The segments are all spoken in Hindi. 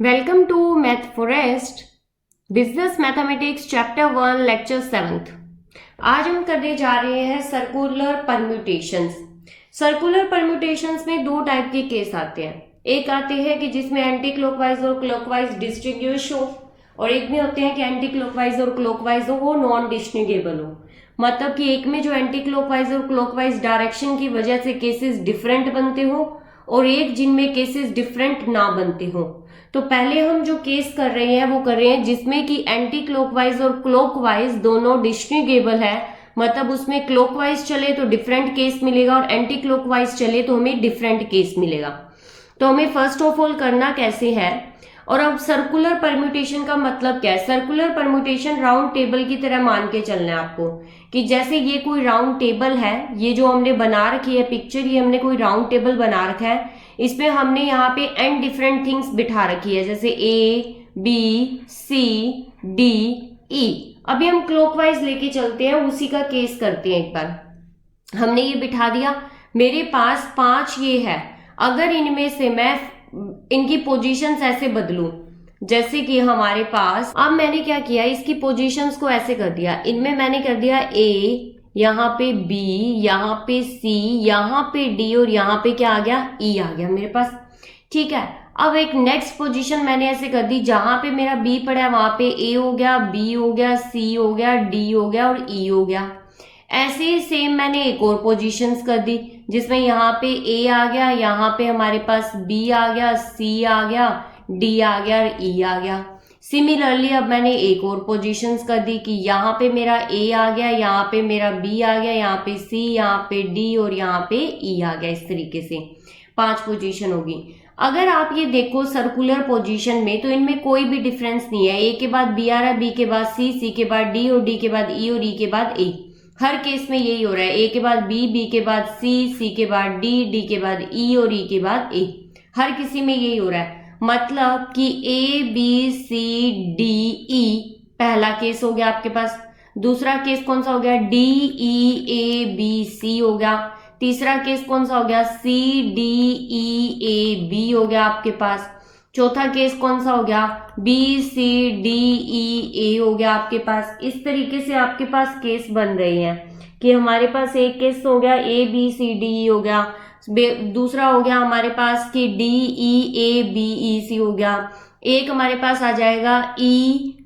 Welcome to Math Forest business mathematics chapter 1 lecture 7th। आज हम करने जा रहे हैं सर्कुलर परम्यूटेशंस। सर्कुलर परम्यूटेशंस में दो टाइप के केस आते हैं। एक आते हैं कि जिसमें एंटी क्लॉकवाइज और क्लॉकवाइज डिस्टिंग्विश हो, और एक में होते हैं कि एंटी क्लॉकवाइज और क्लॉकवाइज हो वो नॉन डिस्टिंग्विबल हो। मतलब कि एक में जो एंटी क्लॉकवाइज और क्लॉकवाइज डायरेक्शन की वजह से केसेस डिफरेंट बनते हो, और एक जिनमें केसेस डिफरेंट ना बनते हो। तो पहले हम जो केस कर रहे हैं वो कर रहे हैं जिसमें कि एंटी क्लॉकवाइज और क्लॉकवाइज दोनों डिस्टिंग्विबल है। मतलब उसमें क्लॉकवाइज चले तो डिफरेंट केस मिलेगा और एंटी क्लॉकवाइज चले तो हमें डिफरेंट केस मिलेगा। तो हमें फर्स्ट ऑफ ऑल करना कैसे है, और अब सर्कुलर परम्यूटेशन का मतलब क्या है। सर्कुलर परम्यूटेशन राउंड टेबल की तरह मान के चलना है आपको, कि जैसे ये कोई राउंड टेबल है, ये जो हमने बना रखी है पिक्चर, ये हमने कोई राउंड टेबल बना रखा है। इसमें हमने यहाँ पे एन डिफरेंट थिंग्स बिठा रखी है, जैसे A B C D E. अभी हम क्लॉकवाइज लेके चलते हैं, उसी का केस करते हैं। एक बार हमने ये बिठा दिया, मेरे पास 5 ये है। अगर इनमें से मैं इनकी पोजीशंस ऐसे बदलूं, जैसे कि हमारे पास, अब मैंने क्या किया, इसकी पोजीशंस को ऐसे कर दिया। इनमें मैंने कर दिया ए, यहाँ पे बी, यहाँ पे सी, यहाँ पे डी, और यहाँ पे क्या आ गया, ई आ गया मेरे पास। ठीक है, अब एक नेक्स्ट पोजीशन मैंने ऐसे कर दी, जहां पे मेरा बी पड़ा है वहां पे ए हो गया, बी हो गया, सी हो गया, डी हो गया और ई हो गया। ऐसे ही सेम मैंने एक और पोजीशंस कर दी, जिसमें यहाँ पे ए आ गया, यहाँ पे हमारे पास बी आ गया, सी आ गया, डी आ गया और ई आ गया। सिमिलरली अब मैंने एक और पोजीशंस कर दी कि यहाँ पे मेरा ए आ गया, यहाँ पे मेरा बी आ गया, यहाँ पे सी, यहाँ पे डी और यहाँ पे ई आ गया। इस तरीके से 5 पोजीशन होगी। अगर आप ये देखो सर्कुलर पोजीशन में, तो इनमें कोई भी डिफरेंस नहीं है। ए के बाद बी आ रहा है, बी के बाद सी, सी के बाद डी और डी के बाद ई और ई के बाद ए। हर केस में यही हो रहा है, ए के बाद बी, बी के बाद सी, सी के बाद डी, डी के बाद ई और ई के बाद ए। हर किसी में यही हो रहा है। मतलब कि A B C D E पहला केस हो गया आपके पास। दूसरा केस कौन सा हो गया, D E A B C हो गया। तीसरा केस कौन सा हो गया, C D E A B हो गया आपके पास। चौथा केस कौन सा हो गया, बी सी डी ई ए हो गया आपके पास। इस तरीके से आपके पास केस बन रहे हैं कि हमारे पास एक केस हो गया A B C D E हो गया, दूसरा हो गया हमारे पास कि D E A B E सी हो गया, एक हमारे पास आ जाएगा ई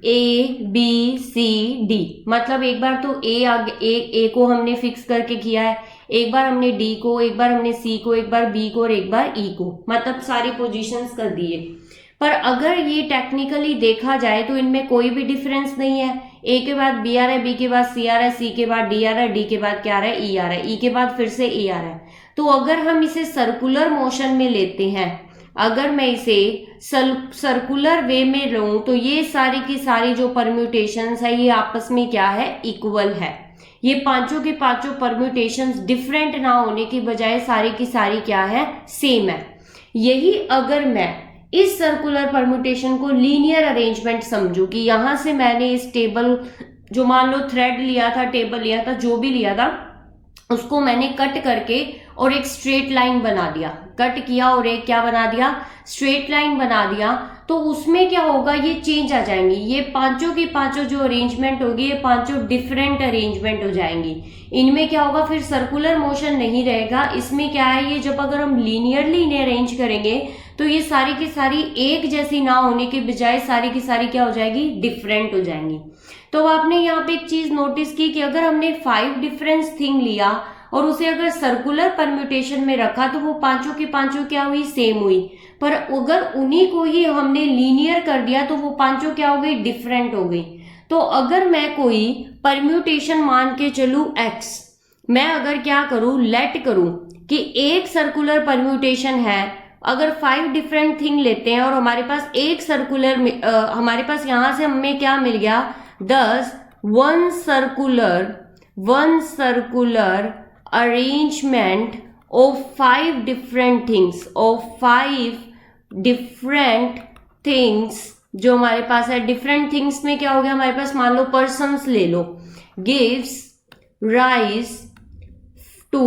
ए बी सी डी। मतलब एक बार तो ए को हमने फिक्स करके किया है, एक बार हमने डी को, एक बार हमने सी को, एक बार बी को और एक बार ई को। मतलब सारी पोजीशंस कर दिए। पर अगर ये टेक्निकली देखा जाए तो इनमें कोई भी डिफरेंस नहीं है। ए के बाद बी आ रहा है, बी के बाद सी आ रहा है, सी के बाद डी आ रहा है, डी के बाद क्या आ रहा है, ई आ रहा है, ई के बाद फिर से ए आ रहा है। तो अगर हम इसे सर्कुलर मोशन में लेते हैं, अगर मैं इसे सर्कुलर वे में लूं, तो ये सारी की सारी जो परम्यूटेशंस है ये आपस में क्या है, इक्वल है। ये पांचों के पांचों परम्यूटेशंस डिफरेंट ना होने की बजाय सारी की सारी क्या है, सेम है। यही अगर मैं इस सर्कुलर परम्यूटेशन को लीनियर अरेंजमेंट समझू, कि यहां से मैंने इस टेबल, जो मान लो थ्रेड लिया था, टेबल लिया था, जो भी लिया था, उसको मैंने कट करके और एक स्ट्रेट लाइन बना दिया। कट किया और एक क्या बना दिया, स्ट्रेट लाइन बना दिया। तो उसमें क्या होगा, ये चेंज आ जाएंगी। ये पांचों की पांचों जो अरेंजमेंट होगी, ये पांचों डिफरेंट अरेंजमेंट हो जाएंगी। इनमें क्या होगा, फिर सर्कुलर मोशन नहीं रहेगा। इसमें क्या है, ये जब अगर हम लीनियरली इन्हें अरेंज करेंगे तो ये सारी की सारी एक जैसी ना होने के बजाय सारी की सारी क्या हो जाएगी, डिफरेंट हो जाएंगी। तो आपने यहाँ पे एक चीज नोटिस की कि अगर हमने 5 डिफरेंस थिंग लिया और उसे अगर सर्कुलर परम्यूटेशन में रखा, तो वो पांचों की पांचों क्या हुई, सेम हुई। पर अगर उन्हीं को ही हमने लीनियर कर दिया तो वो पांचों क्या हो गई, डिफरेंट हो गई। तो अगर मैं कोई परम्यूटेशन मान के चलू x, मैं अगर क्या करूं, लेट करूं कि एक सर्कुलर परम्यूटेशन है, अगर 5 डिफरेंट थिंग लेते हैं और हमारे पास एक सर्कुलर, हमारे पास यहां से हमें क्या मिल गया, 10 one circular arrangement of 5 different things, जो हमारे पास है। डिफरेंट थिंग्स में क्या हो गया हमारे पास, मान लो पर्सन्स ले लो, gives rise to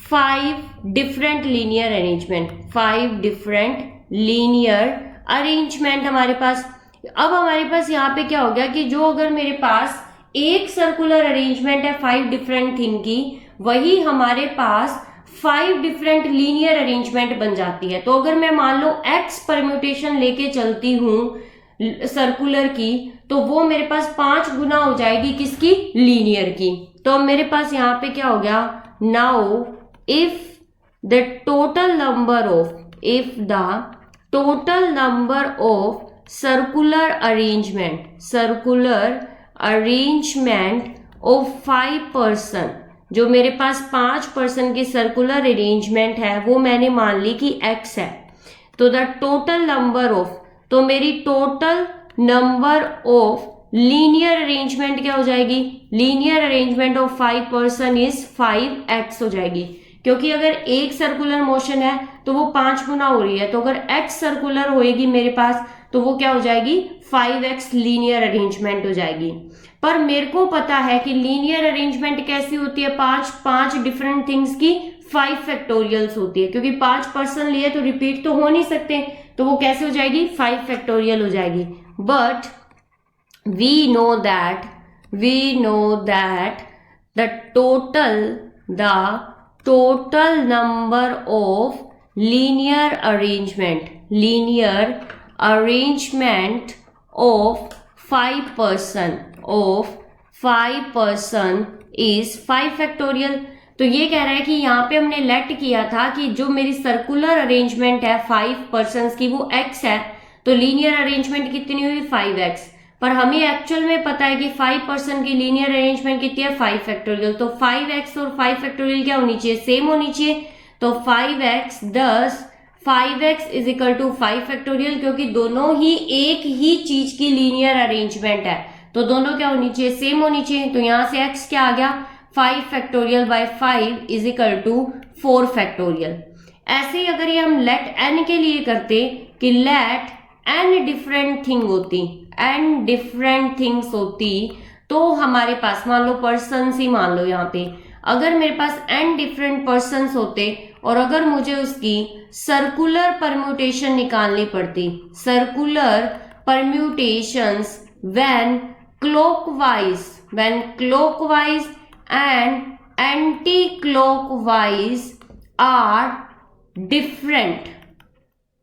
5 different linear arrangement, 5 different linear arrangement हमारे पास, अब हमारे पास यहाँ पे क्या हो गया कि जो अगर मेरे पास एक सर्कुलर अरेंजमेंट है 5 डिफरेंट थिंग की, वही हमारे पास 5 डिफरेंट लीनियर अरेंजमेंट बन जाती है। तो अगर मैं मान लो x परम्यूटेशन लेके चलती हूँ सर्कुलर की, तो वो मेरे पास 5 गुना हो जाएगी किसकी, लीनियर की। तो अब मेरे पास यहाँ पे क्या हो गया, now if the total number of circular arrangement of 5 person, जो मेरे पास 5 पर्सन की सर्कुलर अरेंजमेंट है वो मैंने मान ली कि x है, तो द टोटल नंबर ऑफ, तो मेरी total number of linear arrangement क्या हो जाएगी, linear arrangement of 5 person is 5x हो जाएगी, क्योंकि अगर एक सर्कुलर मोशन है तो वो 5 गुना हो रही है, तो अगर x सर्कुलर होएगी मेरे पास तो वो क्या हो जाएगी, 5x लीनियर अरेंजमेंट हो जाएगी। पर मेरे को पता है कि लीनियर अरेंजमेंट कैसी होती है, 5 डिफरेंट थिंग्स की 5 फैक्टोरियल्स होती है, क्योंकि 5 पर्सन लिए तो रिपीट तो हो नहीं सकते, तो वो कैसे हो जाएगी, 5 फैक्टोरियल हो जाएगी। But we know that the total number of linear arrangement of 5 person is 5 factorial. तो ये कह रहा है कि यहाँ पे हमने लेट किया था कि जो मेरी सर्कुलर अरेंजमेंट है 5 पर्सन की वो x है, तो लीनियर अरेंजमेंट कितनी हुई, 5x। पर हमें एक्चुअल में पता है कि 5 पर्सन की लीनियर अरेंजमेंट कितनी है, 5 फैक्टोरियल। तो 5x और 5 फैक्टोरियल क्या होनी चाहिए, सेम होनी चाहिए। तो 5x 10, 5x is equal to 5 factorial, क्योंकि दोनों ही एक ही चीज की लीनियर अरेंजमेंट है, तो दोनों क्या होनी चाहिए, सेम होनी चाहिए। तो यहां से x क्या आ गया, 5 factorial by 5 is equal to 4 factorial. ऐसे ही अगर ये हम लेट n के लिए करते कि लेट n डिफरेंट थिंग्स होती, तो हमारे पास मान लो पर्सन्स ही मान लो, यहाँ पे अगर मेरे पास n डिफरेंट पर्सन्स होते और अगर मुझे उसकी सर्कुलर परम्यूटेशन निकालनी पड़ती, circular permutations when clockwise and anti clockwise are different,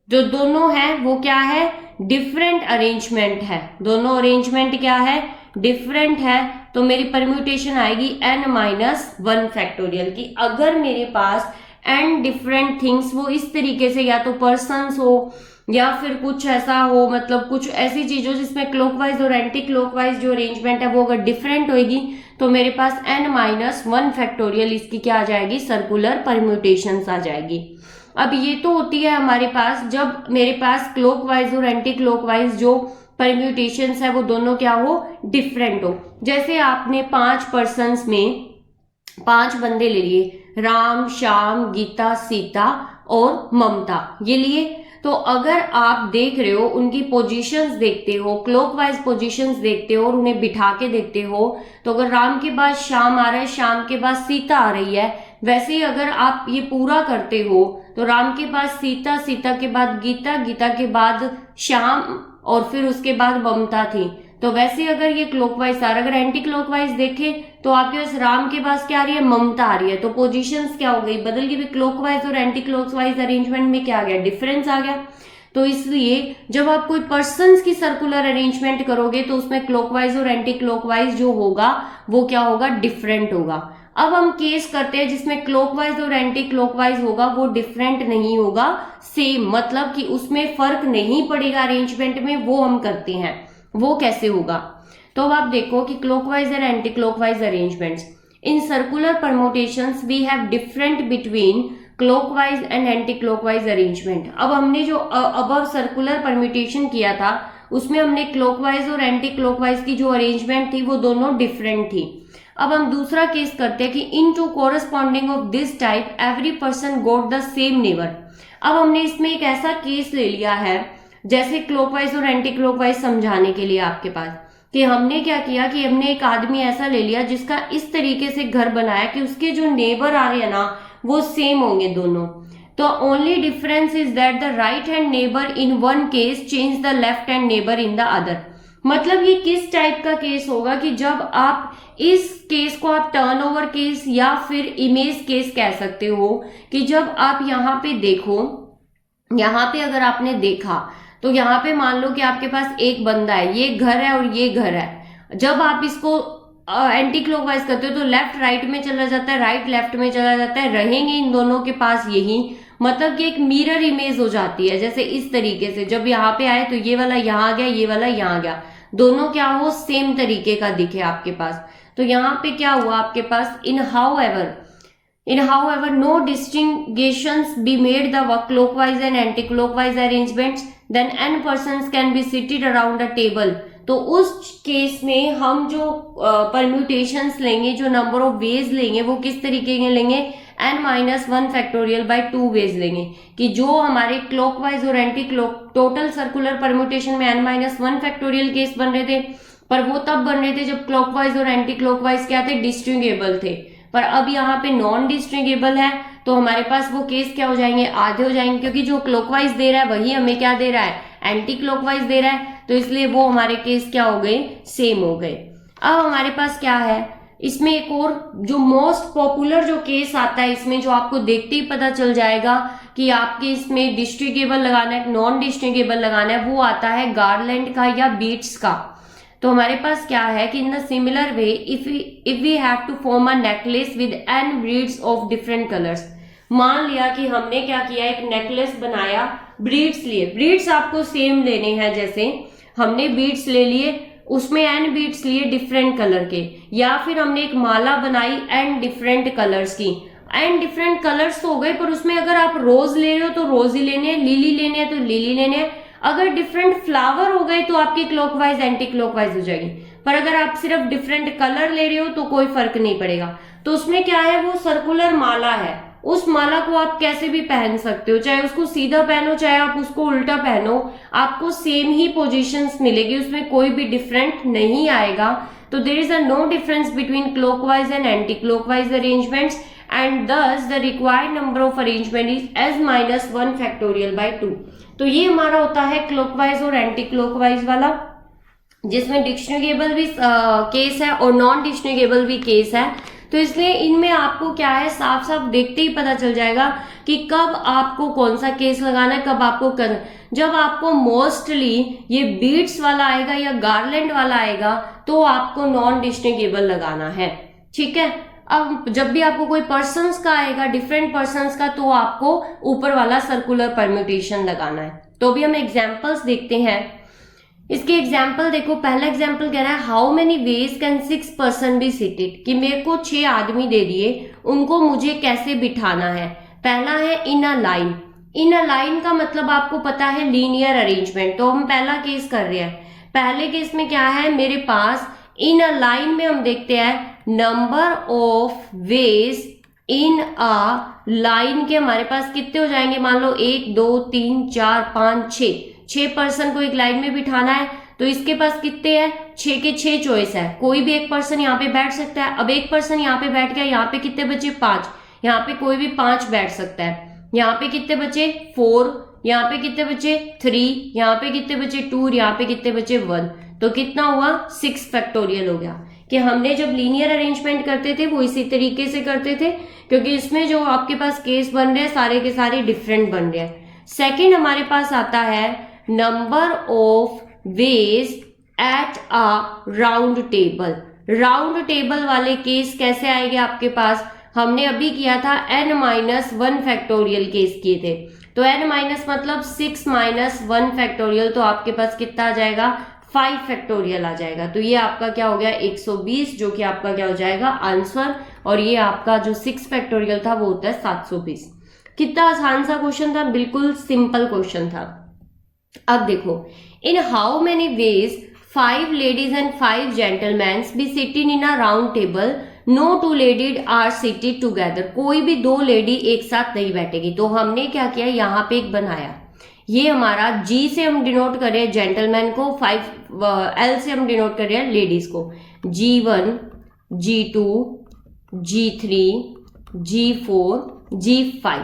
जो दोनों है वो क्या है, डिफरेंट अरेंजमेंट है, दोनों अरेंजमेंट क्या है, डिफरेंट है, तो मेरी परम्यूटेशन आएगी n-1 फैक्टोरियल की। अगर मेरे पास n डिफरेंट थिंग्स वो इस तरीके से या तो पर्सन्स हो या फिर कुछ ऐसा हो, मतलब कुछ ऐसी चीज हो जिसमें क्लॉकवाइज और एंटी क्लॉकवाइज जो अरेंजमेंट है वो अगर डिफरेंट होगी, तो मेरे पास n-1 फैक्टोरियल इसकी क्या आ जाएगी, सर्कुलर परम्यूटेशंस आ जाएगी। अब ये तो होती है हमारे पास जब मेरे पास क्लॉकवाइज और एंटी क्लॉकवाइज जो परम्यूटेशंस है वो दोनों क्या हो, डिफरेंट हो। जैसे आपने 5 पर्सन्स में 5 बंदे ले लिए, राम, श्याम, गीता, सीता और ममता, ये लिए। तो अगर आप देख रहे हो, उनकी पोजीशंस देखते हो, क्लॉकवाइज पोजीशंस देखते हो और उन्हें बिठा के देखते हो, तो अगर राम के बाद श्याम आ रहा है, श्याम के बाद सीता आ रही है, वैसे ही अगर आप ये पूरा करते हो तो राम के बाद सीता, सीता के बाद गीता, गीता के बाद श्याम और फिर उसके बाद ममता थी। तो वैसे अगर ये क्लॉकवाइज आ रहा है, अगर एंटी क्लॉकवाइज देखे तो आपके पास राम के पास क्या आ रही है, ममता आ रही है, तो पोजीशंस क्या हो गई, बदल गई। क्लॉकवाइज और एंटी क्लॉकवाइज अरेंजमेंट में क्या आ गया, डिफरेंस आ गया। तो इसलिए जब आप कोई पर्सन्स की सर्कुलर अरेंजमेंट करोगे तो उसमें क्लॉकवाइज और एंटी क्लॉकवाइज जो होगा वो क्या होगा, डिफरेंट होगा। अब हम केस करते हैं जिसमें क्लॉकवाइज और एंटी क्लॉकवाइज होगा, वो डिफरेंट नहीं होगा, सेम, मतलब कि उसमें फर्क नहीं पड़ेगा अरेंजमेंट में, वो हम करते हैं। वो कैसे होगा, तो अब आप देखो कि clockwise and anti clockwise arrangements in circular permutations we have different between clockwise and anti clockwise arrangement. अब हमने जो अबव सर्कुलर परम्यूटेशन किया था उसमें हमने क्लॉकवाइज और एंटी क्लॉकवाइज की जो अरेंजमेंट थी वो दोनों डिफरेंट थी। अब हम दूसरा केस करते हैं कि in to corresponding of this type every person got the same neighbour. अब हमने इसमें एक ऐसा केस ले लिया है जैसे क्लॉकवाइज और एंटी क्लॉकवाइज समझाने के लिए आपके पास, कि हमने क्या किया कि हमने एक आदमी ऐसा ले लिया जिसका इस तरीके से घर बनाया कि उसके जो नेबर आ रहे हैं ना वो सेम होंगे दोनों। तो only difference is that the right hand neighbour in one case change the left hand neighbour in the other. मतलब ये किस टाइप का केस होगा कि जब आप इस केस को आप टर्नओवर केस या फिर इमेज केस कह सकते हो, कि जब आप यहाँ पे देखो, यहाँ पे अगर आपने देखा तो यहाँ पे मान लो कि आपके पास एक बंदा है, ये घर है और ये घर है। जब आप इसको एंटी क्लॉकवाइज करते हो तो लेफ्ट राइट में चला जाता है, राइट लेफ्ट में चला जाता है, रहेंगे इन दोनों के पास यही, मतलब कि एक मिरर इमेज हो जाती है। जैसे इस तरीके से जब यहाँ पे आए तो ये वाला यहाँ आ गया, ये वाला यहाँ आ गया, दोनों क्या हो सेम तरीके का दिखे आपके पास। तो यहाँ पे क्या हुआ आपके पास, इन however no distinctions be made the clockwise and anti-clockwise arrangements, then n persons can be seated around a table। तो उस केस में हम जो परम्यूटेशंस लेंगे, जो नंबर ऑफ वेज लेंगे, वो किस तरीके के लेंगे, n-1 फैक्टोरियल बाय 2 वेज लेंगे। कि जो हमारे क्लॉकवाइज और anti clock total circular permutation में n-1 फैक्टोरियल केस बन रहे थे, पर वो तब बन रहे थे जब क्लॉकवाइज और एंटी क्लॉकवाइज क्या थे, डिस्टिंग्विशेबल थे। पर अब यहाँ पे नॉन डिस्टिंग्विशेबल है तो हमारे पास वो केस क्या हो जाएंगे, आधे हो जाएंगे, क्योंकि जो क्लॉकवाइज दे रहा है वही हमें क्या दे रहा है, एंटी क्लॉकवाइज दे रहा है, तो इसलिए वो हमारे केस क्या हो गए, सेम हो गए। अब हमारे पास क्या है इसमें, एक और जो मोस्ट पॉपुलर जो केस आता है इसमें, जो आपको देखते ही पता चल जाएगा कि आपके इसमें डिस्टिंग्विशेबल लगाना है, नॉन डिस्टिंग्विशेबल लगाना है, वो आता है गार्लैंड का या बीट्स का। तो हमारे पास क्या है कि in the similar way if we have to form a necklace with n beads of different colours. मान लिया कि हमने क्या किया, एक नेकलेस बनाया, ब्रीड्स लिए, ब्रीड्स आपको सेम लेने हैं, जैसे हमने बीड्स ले लिए, उसमें n बीड्स लिए डिफरेंट कलर के, या फिर हमने एक माला बनाई n डिफरेंट कलर्स की। n डिफरेंट कलर्स तो हो गए, पर उसमें अगर आप रोज ले रहे हो तो रोज ही लेने हैं, लिली लेने हैं तो लिली लेने हैं। अगर डिफरेंट फ्लावर हो गए तो आपकी क्लॉकवाइज एंटी क्लॉकवाइज हो जाएगी, पर अगर आप सिर्फ डिफरेंट कलर ले रहे हो तो कोई फर्क नहीं पड़ेगा। तो उसमें क्या है, वो सर्कुलर माला है, उस माला को आप कैसे भी पहन सकते हो, चाहे उसको सीधा पहनो चाहे आप उसको उल्टा पहनो, आपको सेम ही पोजीशंस मिलेगी, उसमें कोई भी डिफरेंट नहीं आएगा। तो there is a no difference between clockwise and anti clockwise arrangements, and thus the required number of arrangement is s-1 factorial by 2। तो ये हमारा होता है क्लॉकवाइज और एंटी क्लॉकवाइज वाला, जिसमें डिस्टिंग्विशेबल भी केस है और नॉन डिस्टिंग्विशेबल भी केस है। तो इसलिए इनमें आपको क्या है, साफ साफ देखते ही पता चल जाएगा कि कब आपको कौन सा केस लगाना है, कब आपको कर, जब आपको मोस्टली ये बीड्स वाला आएगा या गार्लैंड वाला आएगा तो आपको नॉन डिस्टिंग्विशेबल लगाना है, ठीक है। अब जब भी आपको कोई पर्सन्स का आएगा, डिफरेंट पर्सन्स का, तो आपको ऊपर वाला सर्कुलर परम्यूटेशन लगाना है। तो अभी हम एग्जांपल्स देखते हैं। इसके एग्जाम्पल देखो, पहला एग्जाम्पल कह रहा है how many veg can 6 person be seated, कि मेरे को 6 आदमी दे दिए, उनको मुझे कैसे बिठाना है। पहला है इन a line. In a line का मतलब आपको पता है लीनियर अरेंजमेंट। तो हम पहला केस कर रहे हैं, पहले केस में क्या है, मेरे पास इन अ लाइन में हम देखते हैं number of ways in a line के हमारे पास कितने हो जाएंगे, मान लो 1 2 3 4 5 6 पर्सन को एक लाइन में बिठाना है। तो इसके पास कितने हैं, 6 के 6 चॉइस है, कोई भी एक पर्सन यहाँ पे बैठ सकता है। अब एक पर्सन यहाँ पे बैठ गया, यहाँ पे कितने बचे, 5, यहाँ पे कोई भी 5 बैठ सकता है। यहाँ पे कितने बचे, 4, यहाँ पे कितने बचे, 3, यहाँ पे कितने बचे, 2, यहाँ पे कितने बचे, 1। तो कितना हुआ, 6 फैक्टोरियल हो गया। कि हमने जब लीनियर अरेंजमेंट करते थे वो इसी तरीके से करते थे, क्योंकि इसमें जो आपके पास केस बन रहे हैं सारे के सारे डिफरेंट बन रहे हैं। सेकंड हमारे पास आता है number of ways at a round table. Round table वाले केस कैसे आएंगे आपके पास, हमने अभी किया था n-1 फैक्टोरियल केस किए थे। तो n- मतलब 6 - 1 फैक्टोरियल, तो आपके पास कितना आ जाएगा, 5 फैक्टोरियल आ जाएगा। तो ये आपका क्या हो गया, 120, जो कि आपका क्या हो जाएगा आंसर। और ये आपका जो 6 फैक्टोरियल था वो होता है 720। कितना आसान सा क्वेश्चन था, बिल्कुल सिंपल क्वेश्चन था। अब देखो, in how many ways 5 ladies and 5 gentleman be sitting in a round table, no 2 ladies are seated together. कोई भी 2 लेडी एक साथ नहीं बैठेगी। तो हमने क्या किया, यहाँ पे एक बनाया, ये हमारा G से हम डिनोट कर रहे हैं जेंटलमैन को, 5 L से हम डिनोट कर रहे हैं लेडीज को, G1 G2 G3 G4 G5।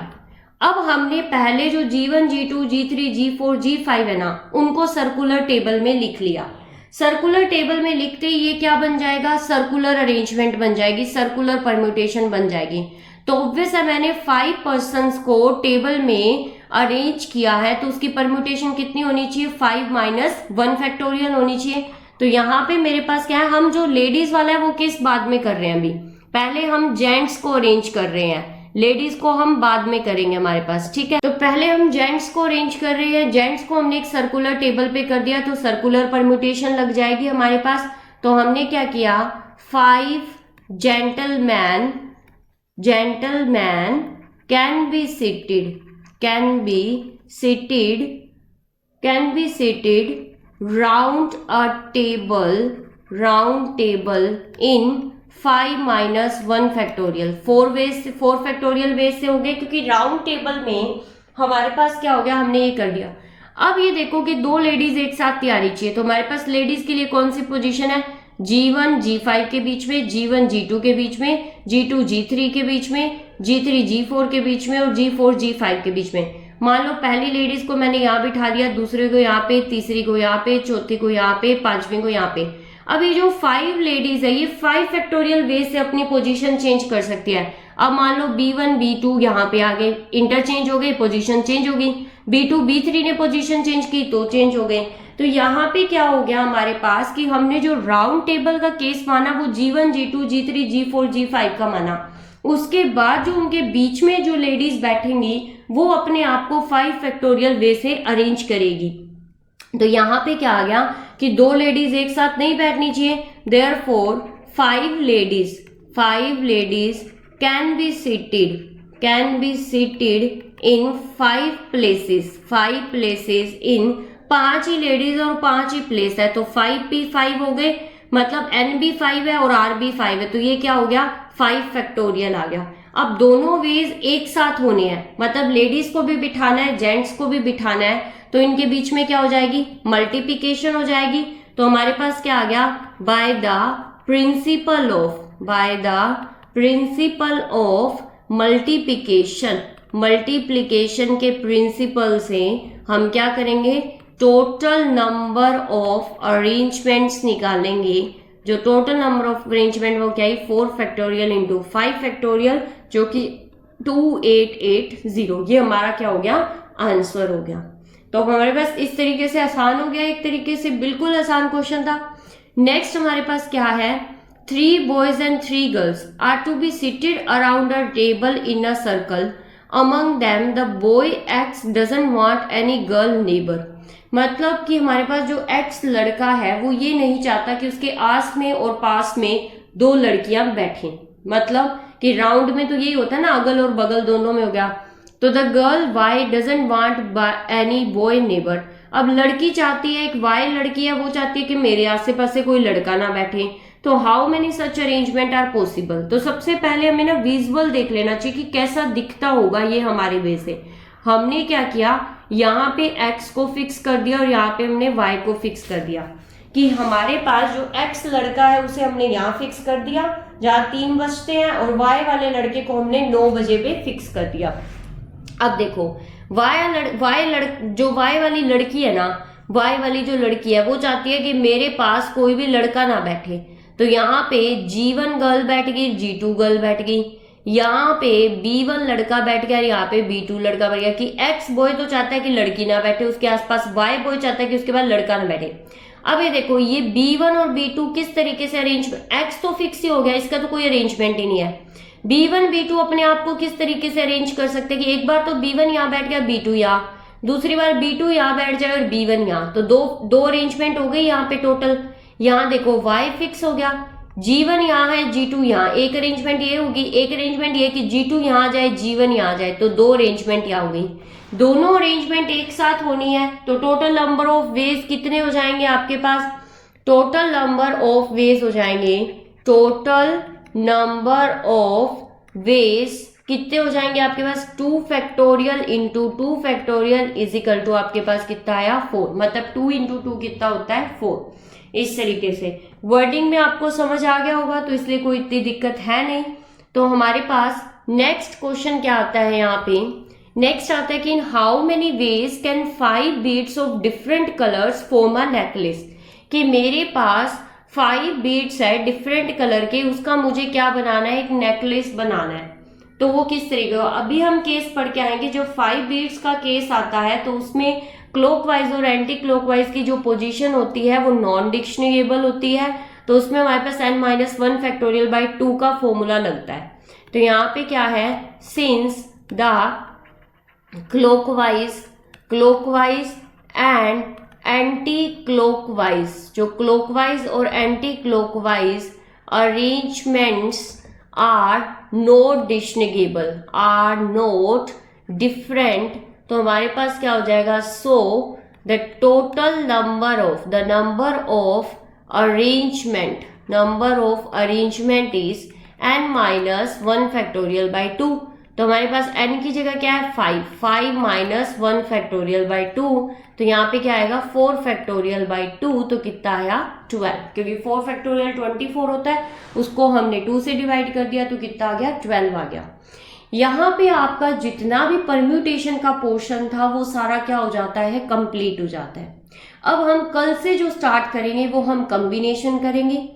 अब हमने पहले जो G1, G2, G3, G4, G5 है ना, उनको सर्कुलर टेबल में लिख लिया। सर्कुलर टेबल में लिखते ही ये क्या बन जाएगा, सर्कुलर अरेंजमेंट बन जाएगी, सर्कुलर परम्यूटेशन बन जाएगी। तो ऑब्वियस है मैंने 5 पर्सन्स को टेबल में अरेंज किया है, तो उसकी परम्यूटेशन कितनी होनी चाहिए, 5 माइनस 1 फैक्टोरियल होनी चाहिए। तो यहाँ पे मेरे पास क्या है, हम जो लेडीज वाला है वो किस बाद में कर रहे हैं, अभी पहले हम जेंट्स को अरेंज कर रहे हैं, लेडीज को हम बाद में करेंगे हमारे पास, ठीक है। तो पहले हम जेंट्स को अरेंज कर रहे हैं, जेंट्स को हमने एक सर्कुलर टेबल पे कर दिया, तो सर्कुलर परम्यूटेशन लग जाएगी हमारे पास। तो हमने क्या किया, 5 gentleman can be seated round a table in 5 minus 1 factorial. 4 factorial veg से हो गए, क्योंकि राउंड टेबल में हमारे पास क्या हो गया, हमने ये कर दिया। अब ये देखो कि 2 लेडीज एक साथ तैयारी चाहिए, तो हमारे पास लेडीज के लिए कौन सी पोजीशन है, G1 G5 के बीच में, G1 G2 के बीच में, G2 G3 के बीच में, G3 G4 के बीच में और G4 G5 के बीच में। मान लो पहली लेडीज को मैंने यहाँ बिठा दिया, दूसरे को यहाँ पे, तीसरी को यहाँ पे, चौथी को यहाँ पे, पांचवी को यहाँ पे। अब ये जो 5 लेडीज है, ये 5 फैक्टोरियल वे से अपनी पोजीशन चेंज कर सकती है। अब मान लो B1 B2 यहाँ पे आ गए, इंटरचेंज हो गए, पोजीशन चेंज हो गई। B2 B3 ने पोजीशन चेंज की तो चेंज हो गए। तो यहाँ पे क्या हो गया हमारे पास कि हमने जो राउंड टेबल का केस माना वो G1 G2 G3 G4 G5 का माना। उसके बाद जो उनके बीच में जो लेडीज बैठेंगी वो अपने आप को 5 फैक्टोरियल वे से अरेंज करेगी। तो यहाँ पे क्या आ गया कि 2 लेडीज एक साथ नहीं बैठनी चाहिए, therefore 5 ladies can be seated in 5 places in 5 he ladies और 5 ही प्लेस है, तो 5P5 हो गए, मतलब NB5 है और RB5 है, तो ये क्या हो गया, 5 फैक्टोरियल आ गया। अब दोनों वेज एक साथ होने हैं, मतलब लेडीज को भी बिठाना है, जेंट्स को भी बिठाना है, तो इनके बीच में क्या हो जाएगी, मल्टीप्लिकेशन हो जाएगी। तो हमारे पास क्या आ गया, by the principle of multiplication के प्रिंसिपल से हम क्या करेंगे, टोटल नंबर ऑफ अरेंजमेंट्स निकालेंगे। जो टोटल नंबर ऑफ अरेंजमेंट वो क्या है, 4 फैक्टोरियल इंटू 5 फैक्टोरियल, जो कि 2880, ये हमारा क्या हो गया, आंसर हो गया। तो हमारे पास इस तरीके से आसान हो गया, एक तरीके से बिल्कुल आसान क्वेश्चन था। नेक्स्ट हमारे पास क्या है, 3 boys and 3 girls are to be seated around a table in a circle. Among them the boy X doesn't want any girl neighbor. मतलब कि हमारे पास जो X लड़का है वो ये नहीं चाहता कि उसके आस में और पास में 2 लड़कियां बैठें। मतलब कि राउंड में तो यही होता है ना, अगल और बगल दोनों में हो गया। तो the girl Y doesn't want any boy neighbor. अब लड़की चाहती है, एक Y लड़की है, वो चाहती है कि मेरे आसे पास से कोई लड़का ना बैठे। तो how many such arrangement are possible. तो सबसे पहले हमें ना विजुअल देख लेना चाहिए कि कैसा दिखता होगा ये हमारे वे से। हमने क्या किया, यहाँ पे X को फिक्स कर दिया और यहाँ पे हमने Y को फिक्स कर दिया कि हमारे पास जो X लड़का है उसे हमने यहाँ फिक्स कर दिया जहाँ 3 बजते हैं, और Y वाले लड़के को हमने 9 बजे पे फिक्स कर दिया। अब देखो जो Y वाली लड़की है ना, Y वाली जो लड़की है वो चाहती है कि मेरे पास कोई भी लड़का ना बैठे। तो यहाँ पे G1 गर्ल बैठ गई, G2 गर्ल बैठ गई, यहाँ पे B1 लड़का बैठ गया, यहाँ पे B2 लड़का बैठ गया। कि X बॉय तो चाहता है कि लड़की ना बैठे उसके आसपास, Y बॉय चाहता है कि उसके पास लड़का ना बैठे। अब ये देखो, ये B1 और B2 किस तरीके से अरेंजमेंट, X तो फिक्स ही हो गया, इसका तो कोई अरेंजमेंट ही नहीं है। B1 B2 अपने आप को किस तरीके से अरेंज कर सकते हैं कि एक बार तो B1 यहाँ बैठ गया, B2 यहाँ, दूसरी बार B2 यहाँ बैठ जाए और B1 यहाँ, तो दो अरेंजमेंट हो गई यहाँ पे टोटल। यहाँ देखो Y फिक्स हो गया, G1 यहाँ है, G2 यहाँ, एक अरेंजमेंट ये होगी, एक अरेंजमेंट ये कि G2 यहाँ जाए, G1 यहाँ जाए, तो 2 अरेंजमेंट यहाँ हो गई। दोनों अरेंजमेंट एक साथ होनी है, तो टोटल नंबर ऑफ वेज कितने हो जाएंगे आपके पास, टोटल नंबर ऑफ वेज हो जाएंगे, टोटल नंबर ऑफ वेज कितने हो जाएंगे आपके पास, 2 factorial into 2 factorial is equal to आपके पास कितना आया, 4। मतलब 2 इंटू 2 कितना होता है, 4। इस तरीके से वर्डिंग में आपको समझ आ गया होगा, तो इसलिए कोई इतनी दिक्कत है नहीं। तो हमारे पास नेक्स्ट क्वेश्चन क्या आता है यहाँ पे, नेक्स्ट आता है कि इन how many veg can 5 beads of different colours form a necklace, कि मेरे पास 5 बीड्स है डिफरेंट कलर के, उसका मुझे क्या बनाना है, एक नेकलेस बनाना है। तो वो किस तरीके का, अभी हम केस पढ़ के आएंगे। जो 5 बीड्स का केस आता है तो उसमें क्लॉकवाइज और एंटी क्लॉकवाइज की जो पोजीशन होती है वो नॉन डिक्शनरीबल होती है, तो उसमें हमारे पास n-1 फैक्टोरियल बाई 2 का फॉर्मूला लगता है। तो यहाँ पे क्या है, since the clockwise and anti clockwise, जो क्लॉकवाइज और anti clockwise arrangements are not distinguishable, are not different, तो हमारे पास क्या हो जाएगा, so the total number of arrangement is n-1 factorial by 2। तो हमारे पास n की जगह क्या है 5 -1 फैक्टोरियल बाई 2, तो यहाँ पे क्या आएगा 4 फैक्टोरियल बाई 2, तो कितना आया 12, क्योंकि 4 फैक्टोरियल 24 होता है, उसको हमने 2 से डिवाइड कर दिया तो कितना आ गया 12 आ गया। यहाँ पे आपका जितना भी परम्यूटेशन का पोर्शन था वो सारा क्या हो जाता है, कंप्लीट हो जाता है। अब हम कल से जो स्टार्ट करेंगे वो हम कॉम्बिनेशन करेंगे।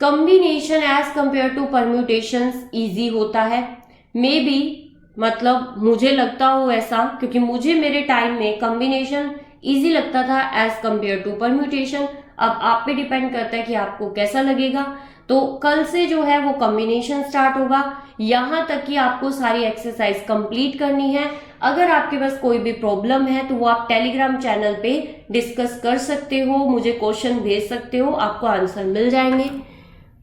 Combination as compare to permutations easy होता है, मे बी, मतलब मुझे लगता हो ऐसा, क्योंकि मुझे मेरे टाइम में कॉम्बिनेशन इजी लगता था एज कंपेयर टू परम्यूटेशन। अब आप पे डिपेंड करता है कि आपको कैसा लगेगा। तो कल से जो है वो कॉम्बिनेशन स्टार्ट होगा, यहाँ तक कि आपको सारी एक्सरसाइज कंप्लीट करनी है। अगर आपके पास कोई भी प्रॉब्लम है तो वो आप टेलीग्राम चैनल पे डिस्कस कर सकते हो, मुझे क्वेश्चन भेज सकते हो, आपको आंसर मिल जाएंगे।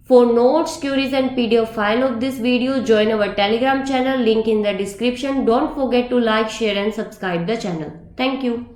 For notes, queries and PDF file of this video, join our Telegram channel, link in the description. Don't forget to like, share and subscribe the channel. Thank you.